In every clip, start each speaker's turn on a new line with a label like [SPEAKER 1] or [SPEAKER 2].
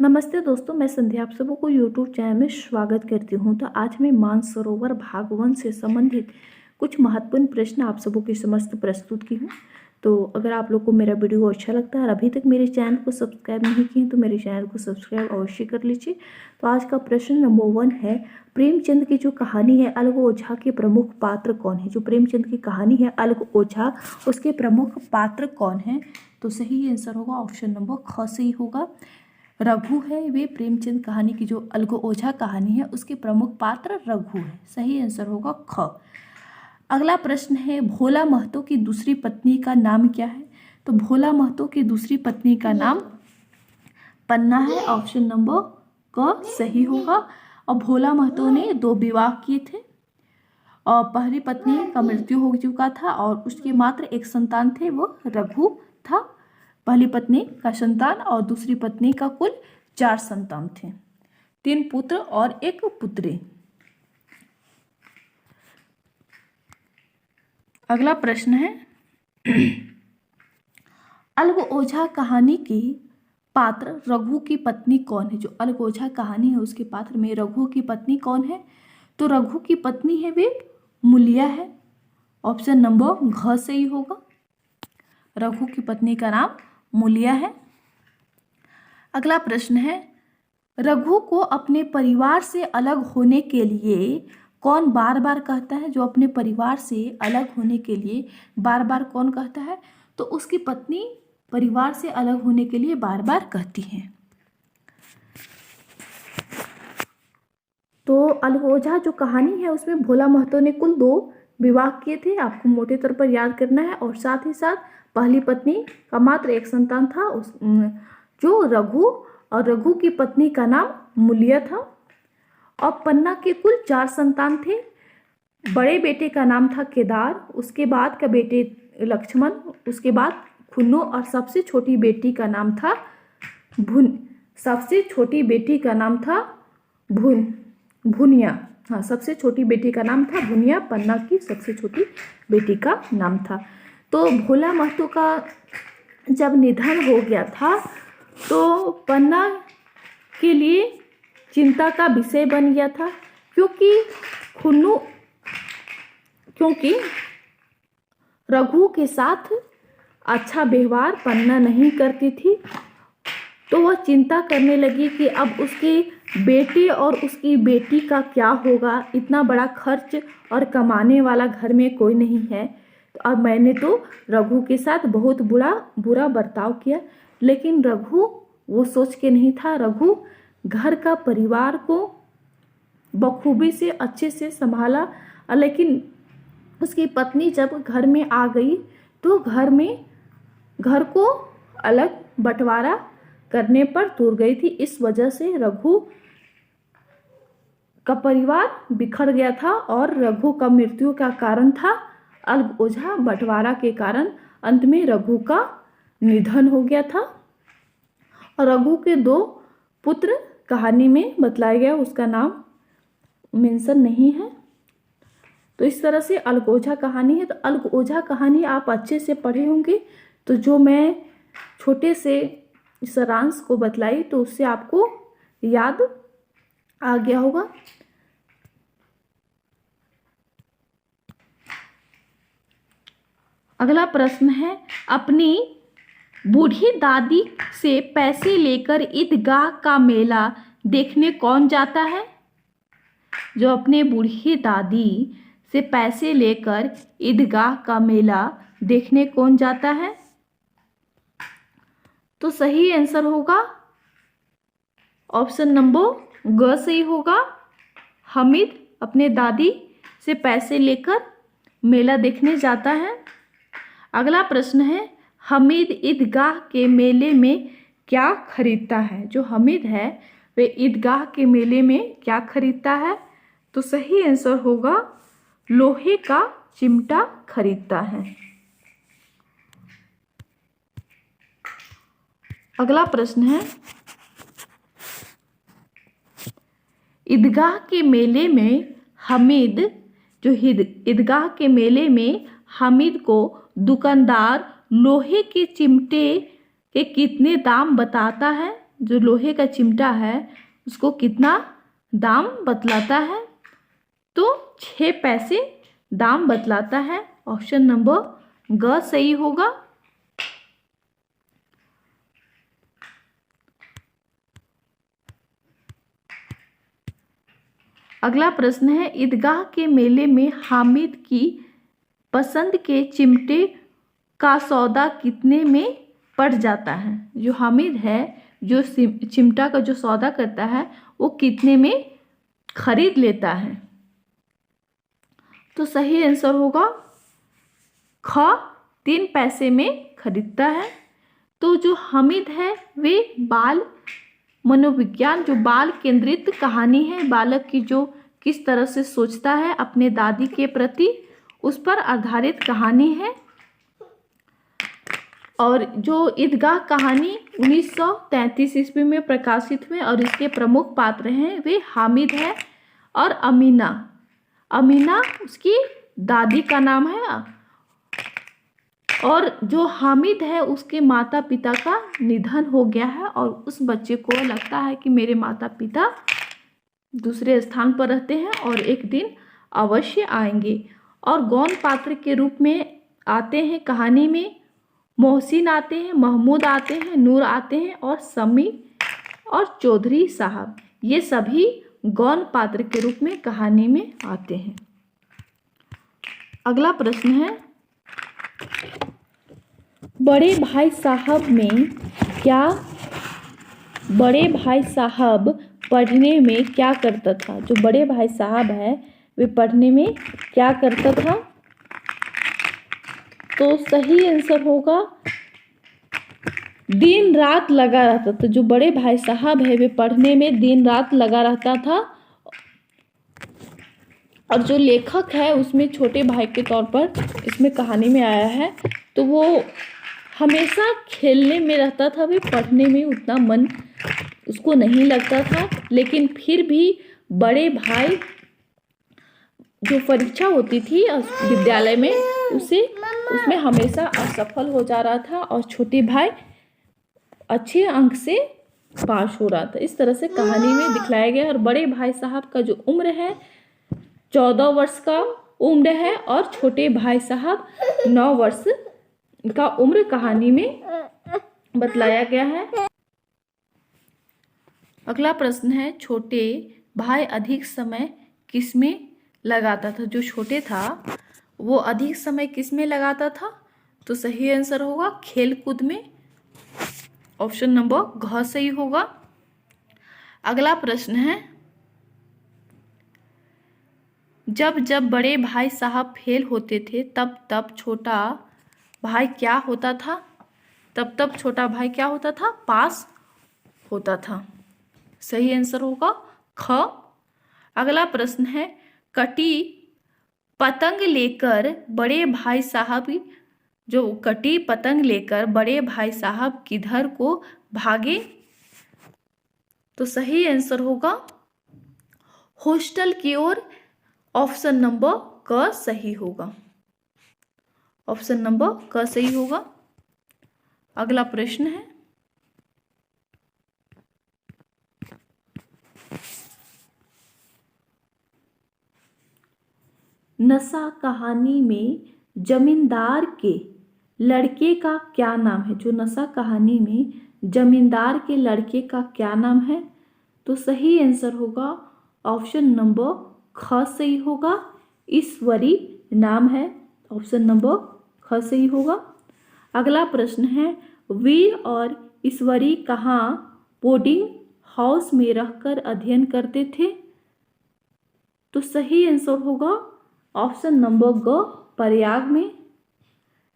[SPEAKER 1] नमस्ते दोस्तों, मैं संध्या आप सबको यूट्यूब चैनल में स्वागत करती हूँ। तो आज मैं मानसरोवर भाग 1 से संबंधित कुछ महत्वपूर्ण प्रश्न आप सबों के समक्ष प्रस्तुत की हूँ। तो अगर आप लोग को मेरा वीडियो अच्छा लगता है और अभी तक मेरे चैनल को सब्सक्राइब नहीं किए तो मेरे चैनल को सब्सक्राइब अवश्य कर लीजिए। तो आज का प्रश्न नंबर 1 है, प्रेमचंद की जो कहानी है अलग ओझा के प्रमुख पात्र कौन है। जो प्रेमचंद की कहानी है अलग ओझा, उसके प्रमुख पात्र कौन है। तो सही आंसर होगा ऑप्शन नंबर ख से ही होगा, रघु है। वे प्रेमचंद कहानी की जो अलग ओझा कहानी है उसके प्रमुख पात्र रघु है। सही आंसर होगा ख। अगला प्रश्न है, भोला महतो की दूसरी पत्नी का नाम क्या है। तो भोला महतो की दूसरी पत्नी का नाम पन्ना है। ऑप्शन नंबर क सही होगा। और भोला महतो ने 2 विवाह किए थे और पहली पत्नी का मृत्यु हो चुका था और उसके मात्र एक संतान थे, वो रघु था। पहली पत्नी का संतान और दूसरी पत्नी का कुल 4 संतान थे, 3 पुत्र और 1 पुत्री। अगला प्रश्न है, अलग ओझा कहानी की पात्र रघु की पत्नी कौन है। जो अलग ओझा कहानी है उसके पात्र में रघु की पत्नी कौन है। तो रघु की पत्नी है वे मूलिया है। ऑप्शन नंबर घ से ही होगा, रघु की पत्नी का नाम मूलिया है। अगला प्रश्न है, रघु को अपने परिवार से अलग होने के लिए कौन बार बार कहता है। जो अपने परिवार से अलग होने के लिए बार बार कौन कहता है। तो उसकी पत्नी परिवार से अलग होने के लिए बार बार कहती है। तो अलग ओझा जो कहानी है उसमें भोला महतो ने कुल 2 विवाह किए थे, आपको मोटे तौर पर याद करना है। और साथ ही साथ पहली पत्नी का मात्र एक संतान था जो रघु, और रघु की पत्नी का नाम मूलिया था। और पन्ना के कुल 4 संतान थे। बड़े बेटे का नाम था केदार, उसके बाद का बेटे लक्ष्मण, उसके बाद खुन्नो, और सबसे छोटी बेटी का नाम था भुनिया। हाँ, सबसे छोटी बेटी का नाम था भुनिया, पन्ना की सबसे छोटी बेटी का नाम था। तो भोला महतो का जब निधन हो गया था तो पन्ना के लिए चिंता का विषय बन गया था, क्योंकि रघु के साथ अच्छा व्यवहार पन्ना नहीं करती थी। तो वह चिंता करने लगी कि अब उसके बेटे और उसकी बेटी का क्या होगा। इतना बड़ा खर्च और कमाने वाला घर में कोई नहीं है। तो अब मैंने तो रघु के साथ बहुत बुरा बर्ताव किया। लेकिन रघु वो सोच के नहीं था। रघु घर का परिवार को बखूबी से अच्छे से संभाला। लेकिन उसकी पत्नी जब घर में आ गई तो घर को अलग बंटवारा करने पर तुल गई थी। इस वजह से रघु का परिवार बिखर गया था और रघु का मृत्यु का कारण था अलग ओझा बंटवारा के कारण। अंत में रघु का निधन हो गया था। और रघु के 2 पुत्र कहानी में बतलाया गया, उसका नाम मेंशन नहीं है। तो इस तरह से अलग ओझा कहानी है। तो अलग ओझा कहानी आप अच्छे से पढ़े होंगे। तो जो मैं छोटे से सारांश को बतलाई तो उससे आपको याद आ गया होगा। अगला प्रश्न है, अपनी बूढ़ी दादी से पैसे लेकर ईदगाह का मेला देखने कौन जाता है। जो अपने बूढ़ी दादी से पैसे लेकर ईदगाह का मेला देखने कौन जाता है। तो सही आंसर होगा ऑप्शन नंबर ग से ही होगा, हामिद अपने दादी से पैसे लेकर मेला देखने जाता है। अगला प्रश्न है, हामिद ईदगाह के मेले में क्या खरीदता है। जो हामिद है वे ईदगाह के मेले में क्या खरीदता है। तो सही आंसर होगा लोहे का चिमटा खरीदता है। अगला प्रश्न है, ईदगाह के मेले में हामिद को दुकानदार लोहे के चिमटे के कितने दाम बताता है। जो लोहे का चिमटा है उसको कितना दाम बतलाता है? तो 6 पैसे दाम बतलाता है। ऑप्शन नंबर ग सही होगा। अगला प्रश्न है, ईदगाह के मेले में हामिद की पसंद के चिमटे का सौदा कितने में पड़ जाता है? जो हामिद है जो चिमटा का जो सौदा करता है वो कितने में खरीद लेता है? तो सही आंसर होगा ख, 3 पैसे में खरीदता है। तो जो हामिद है वे बाल मनोविज्ञान, जो बाल केंद्रित कहानी है, बालक की जो किस तरह से सोचता है अपने दादी के प्रति, उस पर आधारित कहानी है। और जो ईदगाह कहानी 1933 ईस्वी में प्रकाशित हुए और इसके प्रमुख पात्र हैं वे हामिद है और अमीना। अमीना उसकी दादी का नाम है और जो हामिद है उसके माता पिता का निधन हो गया है और उस बच्चे को लगता है कि मेरे माता पिता दूसरे स्थान पर रहते हैं और एक दिन अवश्य आएंगे। और गौण पात्र के रूप में आते हैं कहानी में मोहसिन आते हैं, महमूद आते हैं, नूर आते हैं और समी और चौधरी साहब, ये सभी गौण पात्र के रूप में कहानी में आते हैं। अगला प्रश्न है, बड़े भाई साहब पढ़ने में क्या करता था? जो बड़े भाई साहब है वे पढ़ने में क्या करता था? तो सही आंसर होगा दिन रात लगा रहता था। जो बड़े भाई साहब है वे पढ़ने में दिन रात लगा रहता था। और जो लेखक है उसमें छोटे भाई के तौर पर इसमें कहानी में आया है, तो वो हमेशा खेलने में रहता था, वे पढ़ने में उतना मन उसको नहीं लगता था। लेकिन फिर भी बड़े भाई जो परीक्षा होती थी विद्यालय में उसमें हमेशा असफल हो जा रहा था और छोटे भाई अच्छे अंक से पास हो रहा था। इस तरह से कहानी में दिखलाया गया। और बड़े भाई साहब का जो उम्र है 14 वर्ष का उम्र है और छोटे भाई साहब 9 वर्ष का उम्र कहानी में बतलाया गया है। अगला प्रश्न है, छोटे भाई अधिक समय किसमें लगाता था? जो छोटे था वो अधिक समय किसमें लगाता था? तो सही आंसर होगा खेल कूद में। ऑप्शन नंबर घ सही होगा। अगला प्रश्न है, जब जब बड़े भाई साहब फेल होते थे तब तब छोटा भाई क्या होता था? तब तब छोटा भाई क्या होता था? पास होता था। सही आंसर होगा ख। अगला प्रश्न है, कटी पतंग लेकर बड़े भाई साहब किधर को भागे? तो सही आंसर होगा हॉस्टल की ओर। ऑप्शन नंबर क सही होगा। ऑप्शन नंबर क सही होगा। अगला प्रश्न है, नशा कहानी में जमींदार के लड़के का क्या नाम है? जो नशा कहानी में जमींदार के लड़के का क्या नाम है? तो सही आंसर होगा ऑप्शन नंबर ख सही होगा। ईश्वरी नाम है। ऑप्शन नंबर ख सही होगा। अगला प्रश्न है, वीर और ईश्वरी कहाँ बोर्डिंग हाउस में रहकर अध्ययन करते थे? तो सही आंसर होगा ऑप्शन नंबर ग प्रयाग में।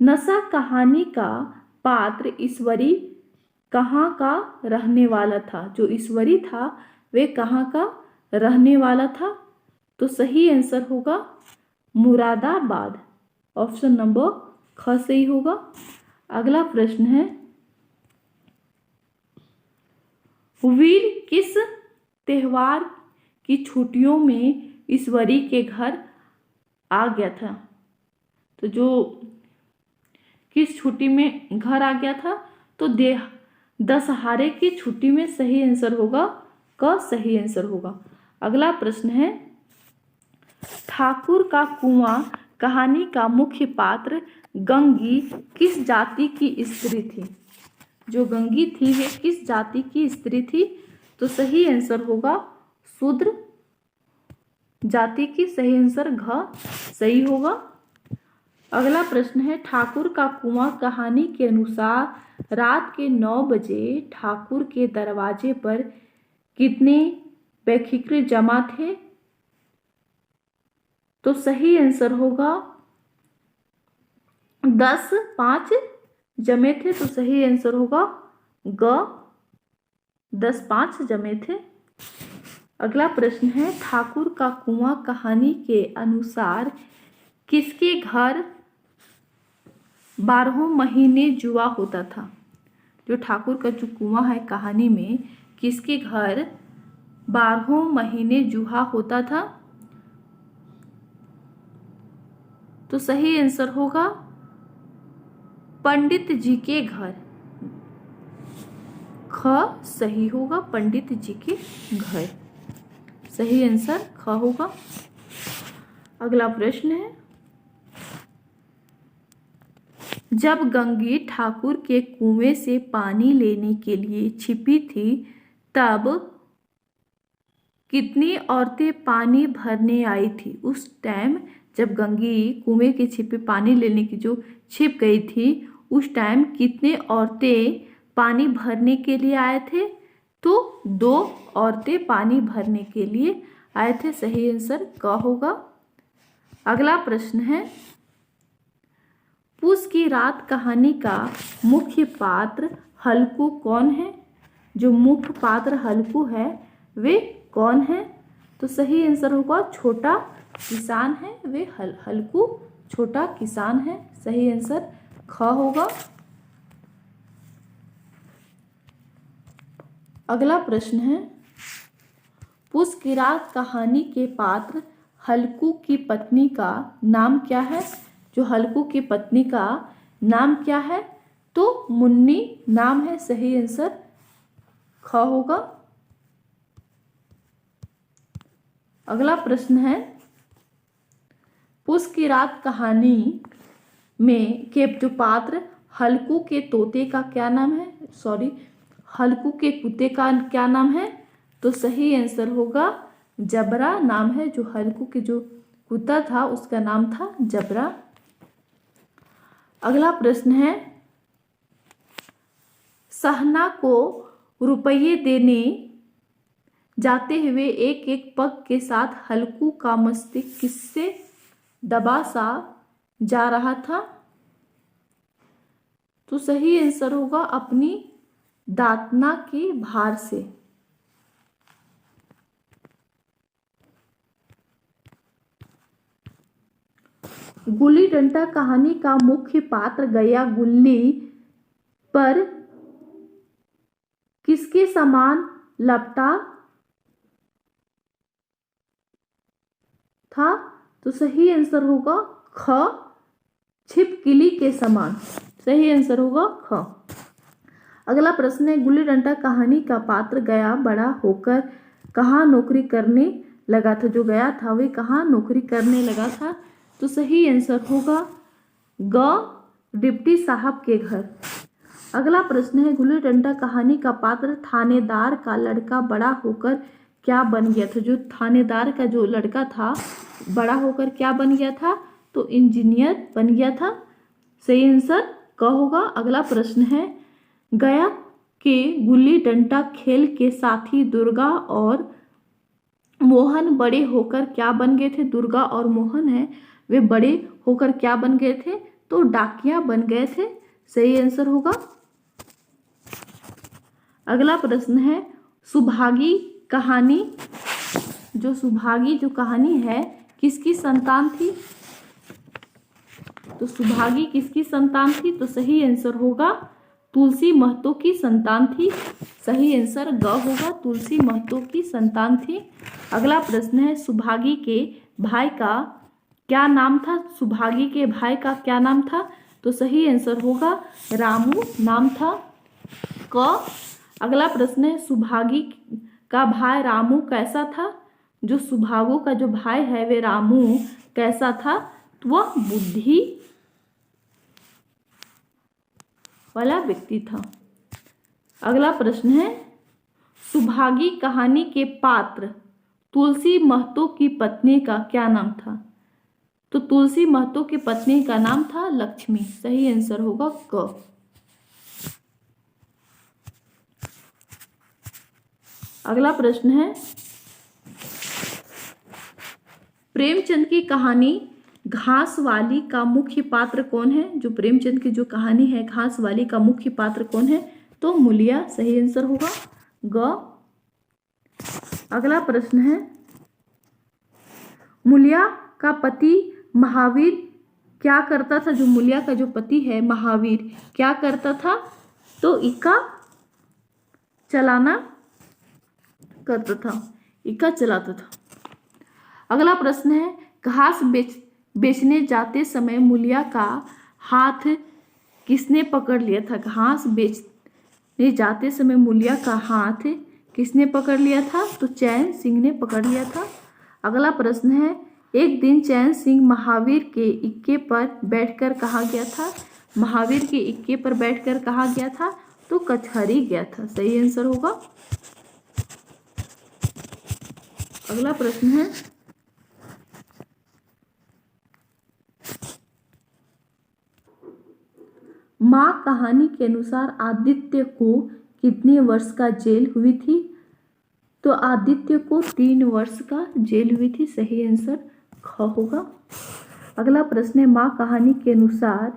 [SPEAKER 1] नशा कहानी का पात्र ईश्वरी कहाँ का रहने वाला था? जो ईश्वरी था वे कहाँ का रहने वाला था? तो सही आंसर होगा मुरादाबाद। ऑप्शन नंबर ख सही होगा। अगला प्रश्न है, वीर किस त्योहार की छुट्टियों में ईश्वरी के घर आ गया था? तो जो किस छुट्टी में घर आ गया था? तो दशहरे की छुट्टी में सही आंसर होगा क सही आंसर होगा। अगला प्रश्न है, ठाकुर का कुआं कहानी का मुख्य पात्र गंगी किस जाति की स्त्री थी? जो गंगी थी वे किस जाति की स्त्री थी? तो सही आंसर होगा शूद्र जाति की। सही आंसर घ सही होगा। अगला प्रश्न है, ठाकुर का कुआं कहानी के अनुसार रात के 9 बजे ठाकुर के दरवाजे पर कितने बेखिक्र जमा थे? तो सही आंसर होगा 10 5 जमे थे। तो सही आंसर होगा ग 10 5 जमे थे। अगला प्रश्न है, ठाकुर का कुआं कहानी के अनुसार किसके घर 12 महीने जुआ होता था? जो ठाकुर का जो कुआं है कहानी में, किसके घर 12 महीने जुआ होता था? तो सही आंसर होगा पंडित जी के घर। ख सही होगा, पंडित जी के घर। सही आंसर ख होगा। अगला प्रश्न है, जब गंगी ठाकुर के कुएं से पानी लेने के लिए छिपी थी तब कितनी औरतें पानी भरने आई थी? उस टाइम जब गंगी कुएं के छिपे पानी लेने की जो छिप गई थी, उस टाइम कितने औरतें पानी भरने के लिए आए थे? तो 2 औरतें पानी भरने के लिए आए थे। सही आंसर क होगा। अगला प्रश्न है, पूस की रात कहानी का मुख्य पात्र हल्कू कौन है? जो मुख्य पात्र हल्कू है वे कौन है? तो सही आंसर होगा छोटा किसान है। वे हल्कू छोटा किसान है। सही आंसर ख होगा। अगला प्रश्न है, पूस की रात कहानी के पात्र हल्कू की पत्नी का नाम क्या है? जो हल्कू की पत्नी का नाम क्या है? तो मुन्नी नाम है। सही आंसर ख होगा। अगला प्रश्न है, पूस की रात कहानी में के जो पात्र हल्कू के तोते का क्या नाम है? हल्कू के कुत्ते का क्या नाम है? तो सही आंसर होगा जबरा नाम है। जो हल्कू के जो कुत्ता था उसका नाम था जबरा। अगला प्रश्न है, सहना को रुपये देने जाते हुए एक एक पग के साथ हल्कू का मस्तिष्क किससे दबा सा जा रहा था? तो सही आंसर होगा अपनी दातना के भार से। गुल्ली डंडा कहानी का मुख्य पात्र गया गुल्ली पर किसके समान लपटा था? तो सही आंसर होगा ख छिपकली के समान। सही आंसर होगा ख। अगला प्रश्न है, गुल्ली डंडा कहानी का पात्र गया बड़ा होकर कहाँ नौकरी करने लगा था? जो गया था वे कहाँ नौकरी करने लगा था? तो सही आंसर होगा ग डिप्टी साहब के घर। अगला प्रश्न है, गुल्ली डंडा कहानी का पात्र थानेदार का लड़का बड़ा होकर क्या बन गया था? जो थानेदार का जो लड़का था बड़ा होकर क्या बन गया था? तो इंजीनियर बन गया था। सही आंसर क होगा। अगला प्रश्न है, गया के गुल्ली डंडा खेल के साथी दुर्गा और मोहन बड़े होकर क्या बन गए थे? दुर्गा और मोहन है वे बड़े होकर क्या बन गए थे? तो डाकिया बन गए थे। सही आंसर होगा। अगला प्रश्न है, सुभागी कहानी जो कहानी है किसकी संतान थी? तो सुभागी किसकी संतान थी? तो सही आंसर होगा तुलसी महतो की संतान थी। सही आंसर ग होगा, तुलसी महतो की संतान थी। अगला प्रश्न है, सुभागी के भाई का क्या नाम था? सुभागी के भाई का क्या नाम था? तो सही आंसर होगा रामू नाम था। क। अगला प्रश्न है सुभागी का भाई रामू कैसा था? जो सुभागु का जो भाई है वे रामू कैसा था? तो वह बुद्धि वाला व्यक्ति था। अगला प्रश्न है सुभागी कहानी के पात्र तुलसी महतो की पत्नी का क्या नाम था? तो तुलसी महतो की पत्नी का नाम था लक्ष्मी। सही आंसर होगा क। अगला प्रश्न है प्रेमचंद की कहानी घासवाली का मुख्य पात्र कौन है? जो प्रेमचंद की जो कहानी है घासवाली का मुख्य पात्र कौन है? तो मूलिया। सही आंसर होगा ग। अगला प्रश्न है मूलिया का पति महावीर क्या करता था? जो मूलिया का जो पति है महावीर क्या करता था? तो इक्का चलाना करता था, इक्का चलाता था। अगला प्रश्न है घास बेचने जाते समय मूलिया का हाथ किसने पकड़ लिया था? घास बेचने जाते समय मूलिया का हाथ किसने पकड़ लिया था? तो चैन सिंह ने पकड़ लिया था। अगला प्रश्न है एक दिन चैन सिंह महावीर के इक्के पर बैठकर कहाँ गया था? महावीर के इक्के पर बैठकर कहाँ गया था? तो कचहरी गया था। सही आंसर होगा। अगला प्रश्न है माँ कहानी के अनुसार आदित्य को कितने वर्ष का जेल हुई थी? तो आदित्य को 3 वर्ष का जेल हुई थी। सही आंसर ख होगा। अगला प्रश्न है माँ कहानी के अनुसार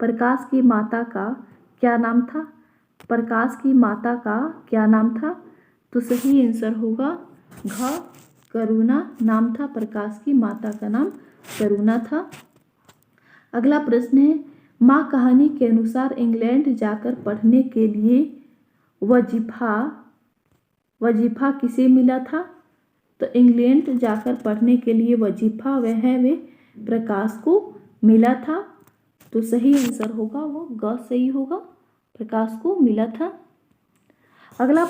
[SPEAKER 1] प्रकाश की माता का क्या नाम था? प्रकाश की माता का क्या नाम था? तो सही आंसर होगा घ। करुणा नाम था प्रकाश की माता का नाम करुणा था। अगला प्रश्न है माँ कहानी के अनुसार इंग्लैंड जाकर पढ़ने के लिए वजीफा किसे मिला था? तो इंग्लैंड जाकर पढ़ने के लिए वजीफा वे प्रकाश को मिला था। तो सही आंसर होगा वो ग सही होगा, प्रकाश को मिला था। अगला